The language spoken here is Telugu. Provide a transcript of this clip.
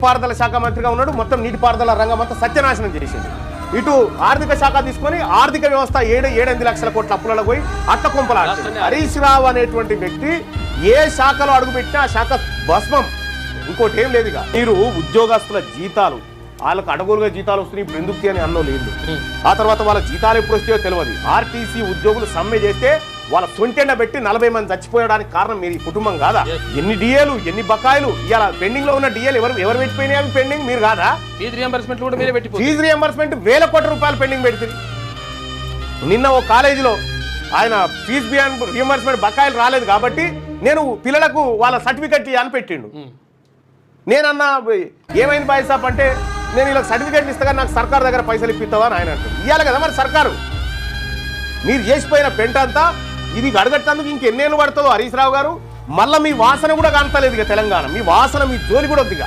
పారుదల శాఖ మంత్రిగా ఉన్నాడు, మొత్తం నీటిపారుదల రంగం అంతా సత్యనాశనం చేసింది. ఇటు ఆర్థిక శాఖ తీసుకొని ఆర్థిక వ్యవస్థ 7-8 లక్షల కోట్ల అప్పులలో పోయి అట్టకొంపలాడుతుంది. హరీష్ రావు అనేటువంటి వ్యక్తి ఏ శాఖలో అడుగుపెట్టినా ఆ శాఖ భస్మం. ఇంకోటి ఏం లేదుగా. మీరు ఉద్యోగస్తుల జీతాలు వాళ్ళకు అడగోలుగా జీతాలు వస్తున్నాయి, ఇప్పుడు ఎందుకు అని అన్నో లేదు. ఆ తర్వాత వాళ్ళ జీతాలు ఎప్పుడు వస్తాయో తెలియదు. ఆర్టీసీ ఉద్యోగులు సమ్మె చేస్తే వాళ్ళ సొంటెండ పెట్టి 40 మంది చచ్చిపోయడానికి కారణం మీరు ఈ కుటుంబం కాదా? ఎన్ని డిఏలు, ఎన్ని బకాయిలు, ఇలా పెండింగ్ లో ఉన్న డిఏలు ఎవరు పెట్టిపోయినాయి? అవి పెండింగ్ మీరు కాదా? ఫీజు రియంబర్స్మెంట్ కూడా మీరే పెట్టి, ఫీజు రియంబర్స్మెంట్ 1000 కోట్ల రూపాయలు పెండింగ్ పెడుతుంది. నిన్న ఓ కాలేజీలో ఆయన ఫీజు రియంబర్స్మెంట్ బకాయిలు రాలేదు కాబట్టి నేను పిల్లలకు వాళ్ళ సర్టిఫికెట్ అని పెట్టిండు. నేనన్నా ఏమైంది బాయ్ సాబ్ అంటే, నేను ఇలా సర్టిఫికేట్లు ఇస్తాగా నాకు సర్కార్ దగ్గర పైసలు ఇప్పిస్తావా అని ఆయన అంటారు. ఇవ్వాలి కదా మరి సర్కారు. మీరు చేసిపోయిన పెంట అంతా ఇది అడగట్టేందుకు ఇంకెన్నేళ్ళు పడుతుందో హరీష్ రావు గారు. మళ్ళీ మీ వాసన కూడా కానతలేదు ఇక తెలంగాణ. మీ వాసన, మీ జోలి కూడా వద్దిగా.